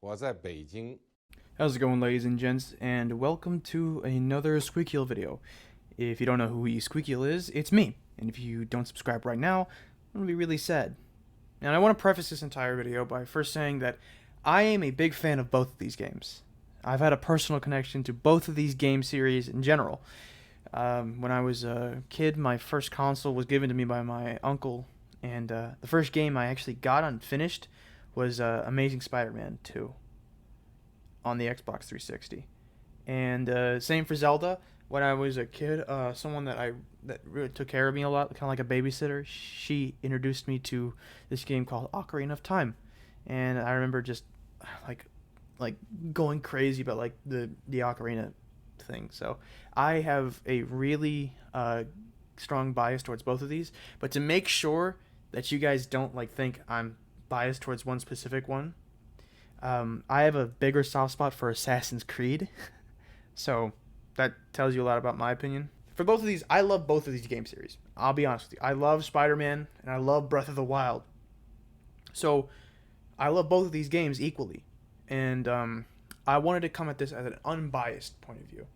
我在北京。How's it going, ladies and gents, and welcome to another Squeakiel video. If you don't know who Squeakiel is, it's me, and if you don't subscribe right now, I'm gonna be really sad. And I want to preface this entire video by first saying that I am a big fan of both of these games. I've had a personal connection to both of these game series in general. When I was a kid, my first console was given to me by my uncle, and the first game I actually got unfinished was Amazing Spider-Man 2 on the Xbox 360. And same for Zelda. When I was a kid, someone that really took care of me a lot, kind of like a babysitter, she introduced me to this game called Ocarina of Time, and I remember just like like going crazy about like the Ocarina thing. So I have a really strong bias towards both of these. But to make sure that you guys don't like think I'm biased towards one specific one, I have a bigger soft spot for Assassin's Creed, so that tells you a lot about my opinion. For both of these, I love both of these game series. I'll be honest with you. I love Spider-Man and I love Breath of the Wild. So I love both of these games equally. And I wanted to come at this as an unbiased point of view.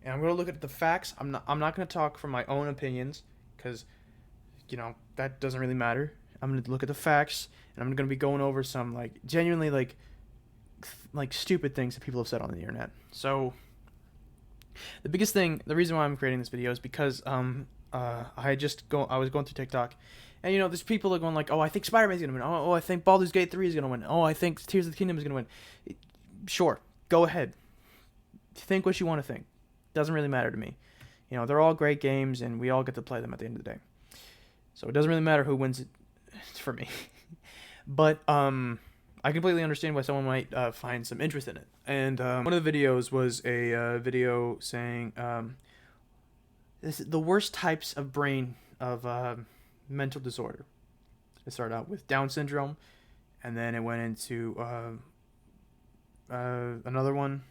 And I'm going to look at the facts. I'm not going to talk from my own opinions because, that doesn't really matter. I'm going to look at the facts and I'm going to be going over some like genuinely like stupid things that people have said on the internet. So the reason why I'm creating this video is because I was going through TikTok, and there's people that are going like, oh, I think Spider-Man's gonna win. Oh, I think Baldur's Gate 3 is gonna win. Oh, I think Tears of the Kingdom is gonna win. Sure, go ahead. Think what you want to think. Doesn't really matter to me. They're all great games, and we all get to play them at the end of the day. So it doesn't really matter who wins it for me. But I completely understand why someone might find some interest in it. And one of the videos was a video saying the worst types of mental disorder. It started out with Down syndrome, and then it went into another one.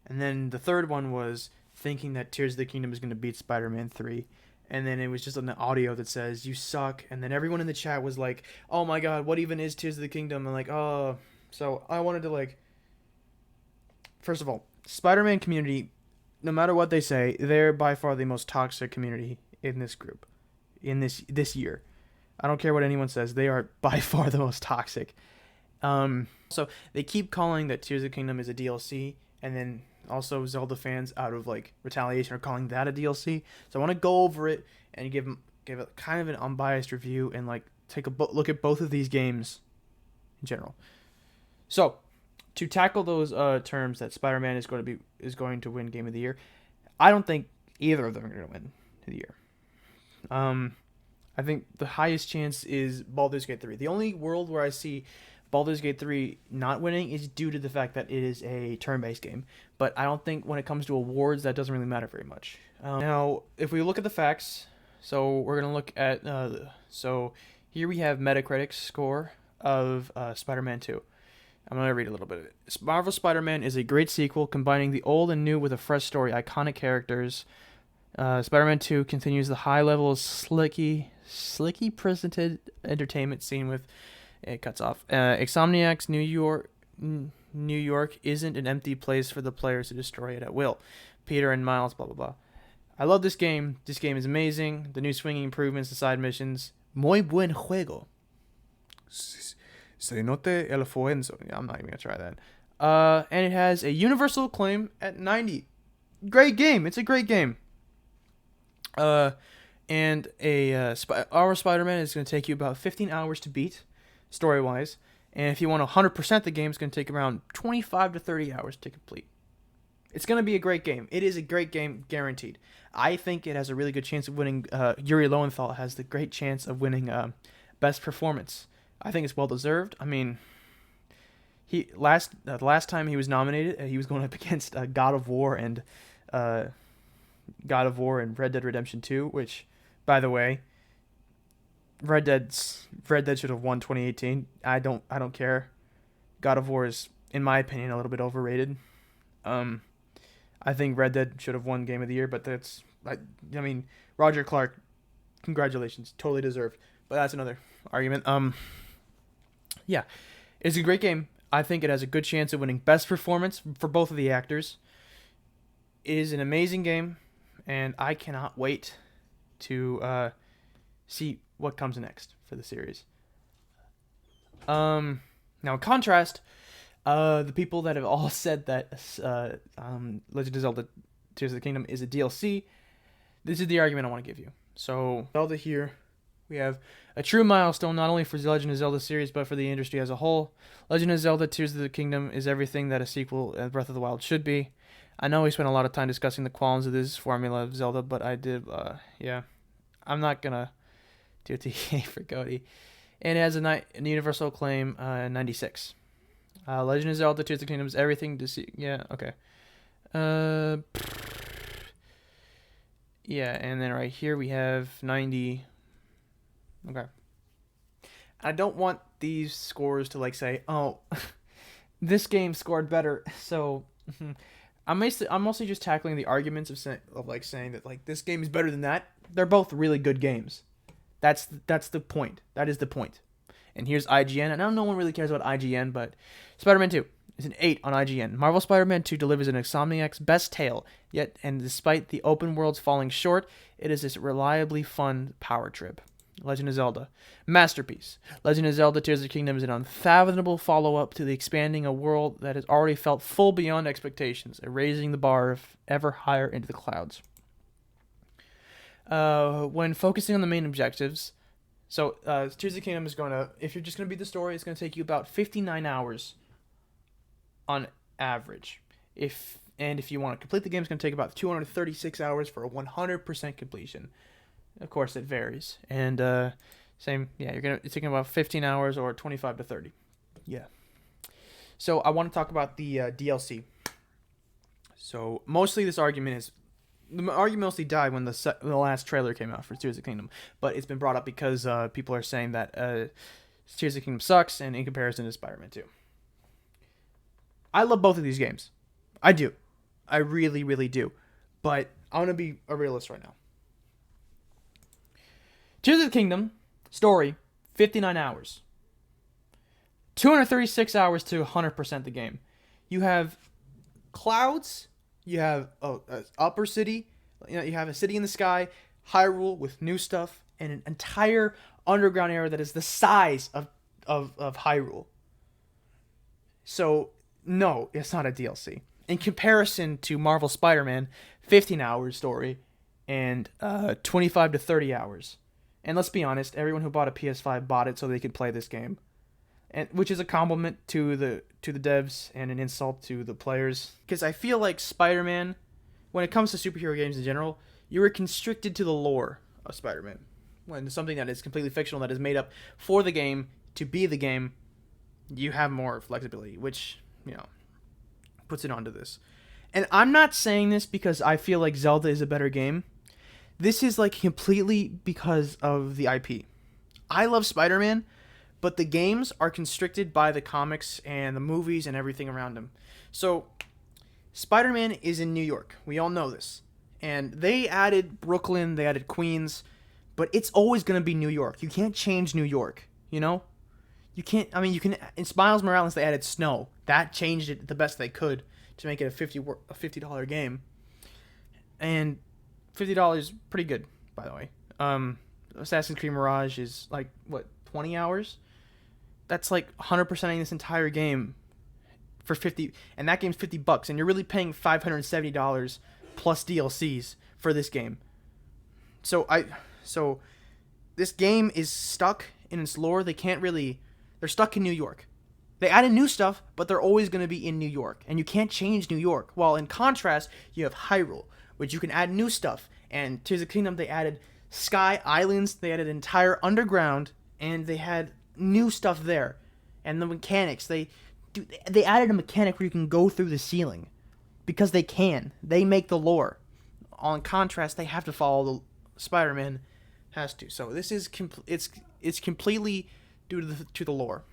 And then the third one was thinking that Tears of the Kingdom is going to beat Spider-Man 3. And then it was just an audio that says, you suck. And then everyone in the chat was like, oh my god, what even is Tears of the Kingdom? And like, oh. So I wanted to first of all, Spider-Man community, no matter what they say, they're by far the most toxic community in this group, in this year. I don't care what anyone says, they are by far the most toxic. So they keep calling that Tears of the Kingdom is a DLC, and then also Zelda fans, out of retaliation, are calling that a DLC. So I want to go over it and give it kind of an unbiased review and take a look at both of these games in general. So to tackle those terms that Spider-Man is going to win Game of the Year, I don't think either of them are going to win the year. I think the highest chance is Baldur's Gate 3. The only world where I see Baldur's Gate 3 not winning is due to the fact that it is a turn-based game. But I don't think when it comes to awards, that doesn't really matter very much. Now, if we look at the facts, so we're going to look at... so here we have Metacritic's score of Spider-Man 2. I'm going to read a little bit of it. Marvel Spider-Man is a great sequel, combining the old and new with a fresh story, iconic characters. Spider-Man 2 continues the high level of slicky presented entertainment scene with... It cuts off. Insomniac's New York isn't an empty place for the players to destroy it at will. Peter and Miles, blah, blah, blah. I love this game. This game is amazing. The new swinging improvements, the side missions. Muy buen juego. Se note el fuenzo. I'm not even going to try that. And it has a universal acclaim at 90. Great game. It's a great game. And our Spider-Man is going to take you about 15 hours to beat, story-wise. And if you want to 100% the game, it's going to take around 25 to 30 hours to complete. It's going to be a great game. It is a great game, guaranteed. I think it has a really good chance of winning. Yuri Lowenthal has the great chance of winning Best Performance. I think it's well-deserved. I mean, the last time he was nominated, he was going up against God of War and Red Dead Redemption 2, which, by the way, Red Dead should have won 2018. I don't care. God of War is, in my opinion, a little bit overrated. I think Red Dead should have won Game of the Year, but I mean, Roger Clark, congratulations, totally deserved. But that's another argument. Yeah, it's a great game. I think it has a good chance of winning Best Performance for both of the actors. It is an amazing game, and I cannot wait to see what comes next for the series. Now, in contrast, the people that have all said that Legend of Zelda Tears of the Kingdom is a DLC, this is the argument I want to give you. So, Zelda here, we have a true milestone not only for the Legend of Zelda series, but for the industry as a whole. Legend of Zelda Tears of the Kingdom is everything that a sequel to Breath of the Wild should be. I know we spent a lot of time discussing the qualms of this formula of Zelda, but I did, I'm not gonna do it to EA for Cody. And it has a universal acclaim, 96. Legend of Zelda Tears of the Kingdom is everything to see. Yeah, okay. Yeah, and then right here we have 90. Okay. I don't want these scores to like say, oh, this game scored better. So I'm mostly just tackling the arguments of saying that like this game is better than that. They're both really good games. That's the point. That is the point. And here's IGN. And I know no one really cares about IGN, but Spider-Man 2 is an 8 on IGN. Marvel Spider-Man 2 delivers an Insomniac's best tale, and despite the open worlds falling short, it is a reliably fun power trip. Legend of Zelda, masterpiece. Legend of Zelda Tears of the Kingdom is an unfathomable follow-up to the expanding a world that has already felt full beyond expectations, raising the bar ever higher into the clouds. When focusing on the main objectives, so Tears of the Kingdom is going to, if you're just going to beat the story, it's going to take you about 59 hours on average. If you want to complete the game, it's going to take about 236 hours for a 100% completion. Of course, it varies. And it's taking about 15 hours or 25 to 30. Yeah. So I want to talk about the DLC. So mostly the argument mostly died when the last trailer came out for Tears of the Kingdom, but it's been brought up because people are saying that Tears of the Kingdom sucks, and in comparison to Spider-Man 2. I love both of these games. I do. I really, really do. But I want to be a realist right now. Tears of the Kingdom, story, 59 hours. 236 hours to 100% the game. You have clouds, you have an upper city, you have a city in the sky, Hyrule with new stuff, and an entire underground area that is the size of Hyrule. So, no, it's not a DLC. In comparison to Marvel Spider-Man, 15 hours story, and 25 to 30 hours. And let's be honest, everyone who bought a PS5 bought it so they could play this game, and which is a compliment to the devs and an insult to the players. Because I feel like Spider-Man, when it comes to superhero games in general, you are constricted to the lore of Spider-Man. When something that is completely fictional, that is made up for the game to be the game, you have more flexibility, which puts it onto this. And I'm not saying this because I feel like Zelda is a better game. This is like completely because of the IP. I love Spider-Man, but the games are constricted by the comics and the movies and everything around them. So, Spider-Man is in New York. We all know this. And they added Brooklyn, they added Queens, but it's always going to be New York. You can't change New York, You can't, you can, in Miles Morales they added snow. That changed it the best they could to make it a $50 game. And $50 is pretty good, by the way. Assassin's Creed Mirage is like, 20 hours? That's like 100%ing this entire game for 50, and that game's $50, and you're really paying $570 plus DLCs for this game. So this game is stuck in its lore. They're stuck in New York. They added new stuff, but they're always going to be in New York, and you can't change New York. While in contrast, you have Hyrule, which you can add new stuff. And Tears of the Kingdom, they added Sky Islands, they added entire underground, and they had new stuff there. And the mechanics, they added a mechanic where you can go through the ceiling, because they can. They make the lore. On contrast, they have to follow the Spider-Man has to. So this is it's completely due to the lore.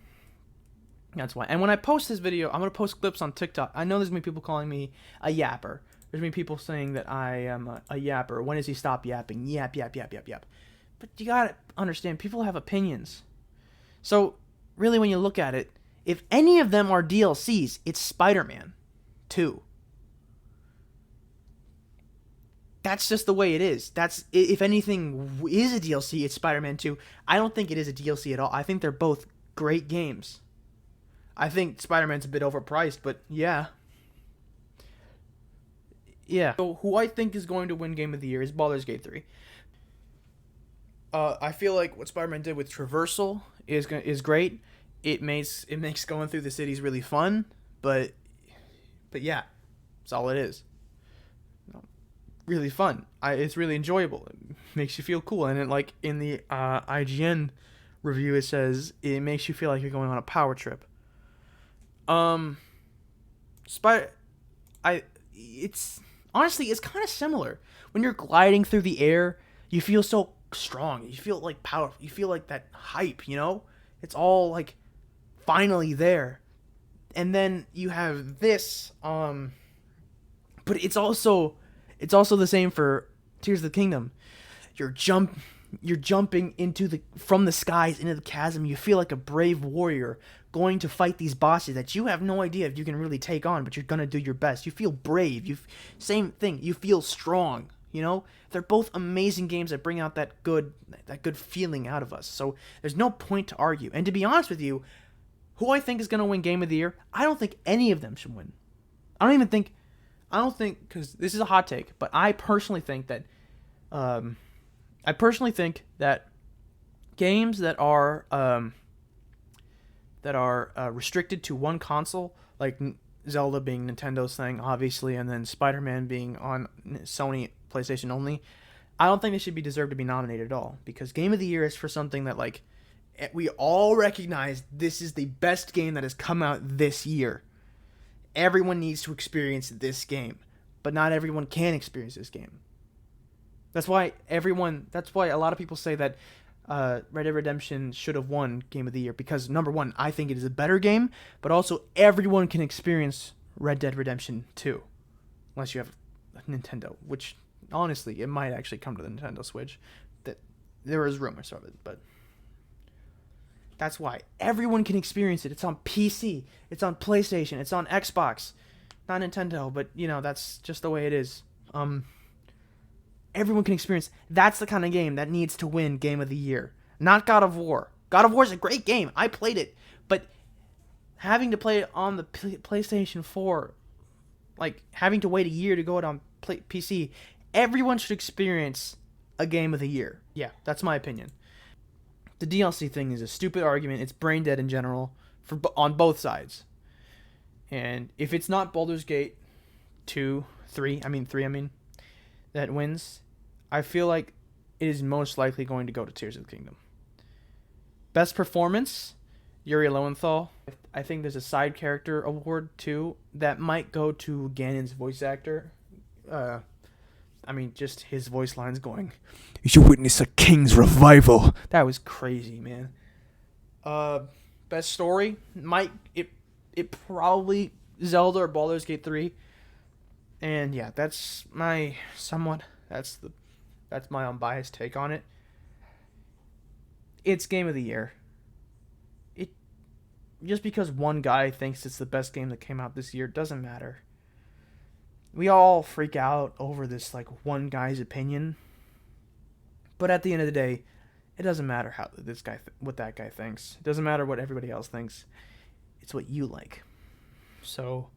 That's why. And when I post this video, I'm going to post clips on TikTok. I know there's going to be people calling me a yapper. There's going to be people saying that I am a yapper. When does he stop yapping? Yap. But you got to understand, people have opinions. So, really, when you look at it, If any of them are DLCs, it's Spider-Man 2. That's just the way it is. If anything is a DLC, it's Spider-Man 2. I don't think it is a DLC at all. I think they're both great games. I think Spider-Man's a bit overpriced, but yeah. Yeah. So who I think is going to win Game of the Year is Baldur's Gate 3. I feel like what Spider-Man did with traversal is great. It makes going through the cities really fun, but yeah, that's all it is. Really fun. It's really enjoyable. It makes you feel cool, and like in the IGN review, it says it makes you feel like you're going on a power trip. It's honestly, it's kind of similar. When you're gliding through the air, you feel so strong. You feel like powerful. You feel like that hype, you know? It's all like finally there. And then you have this, but it's also the same for Tears of the Kingdom. You're jumping from the skies into the chasm. You feel like a brave warrior going to fight these bosses that you have no idea if you can really take on, but you're gonna do your best. You feel brave. Same thing. You feel strong. You know, they're both amazing games that bring out that good feeling out of us. So there's no point to argue. And to be honest with you, who I think is gonna win Game of the Year, I don't think any of them should win. I don't think, because this is a hot take, but I personally think that games that are restricted to one console, like Zelda being Nintendo's thing, obviously, and then Spider-Man being on Sony PlayStation only, I don't think they should be deserved to be nominated at all. Because Game of the Year is for something that, like, we all recognize this is the best game that has come out this year. Everyone needs to experience this game, but not everyone can experience this game. That's why a lot of people say that Red Dead Redemption should have won Game of the Year, because number one, I think it is a better game, but also everyone can experience Red Dead Redemption 2, unless you have a Nintendo, which honestly, it might actually come to the Nintendo Switch. That there is rumors of it, but that's why everyone can experience it. It's on PC, it's on PlayStation, it's on Xbox, not Nintendo, but you know, that's just the way it is. Everyone can experience. That's the kind of game that needs to win Game of the Year, not God of War. God of War is a great game. I played it, but having to play it on the PlayStation 4, like having to wait a year to go out on PC, everyone should experience a Game of the Year. Yeah, that's my opinion. The DLC thing is a stupid argument. It's brain dead in general on both sides. And if it's not Baldur's Gate 3, that wins, I feel like it is most likely going to go to Tears of the Kingdom. Best performance, Yuri Lowenthal. I think there's a side character award too that might go to Ganon's voice actor. Just his voice lines going, "You should witness a king's revival." That was crazy, man. Best story, it probably Zelda or Baldur's Gate 3. And yeah, that's my unbiased take on it. It's Game of the Year. Just because one guy thinks it's the best game that came out this year doesn't matter. We all freak out over this like one guy's opinion, but at the end of the day, it doesn't matter what that guy thinks. It doesn't matter what everybody else thinks. It's what you like. So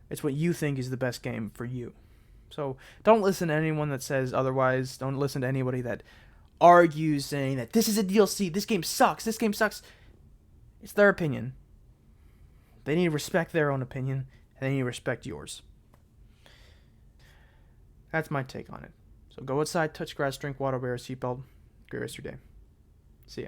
it's what you think is the best game for you. So don't listen to anyone that says otherwise. Don't listen to anybody that argues saying that this is a DLC, this game sucks. It's their opinion. They need to respect their own opinion, and they need to respect yours. That's my take on it. So go outside, touch grass, drink water, wear a seatbelt. Great rest of your day. See ya.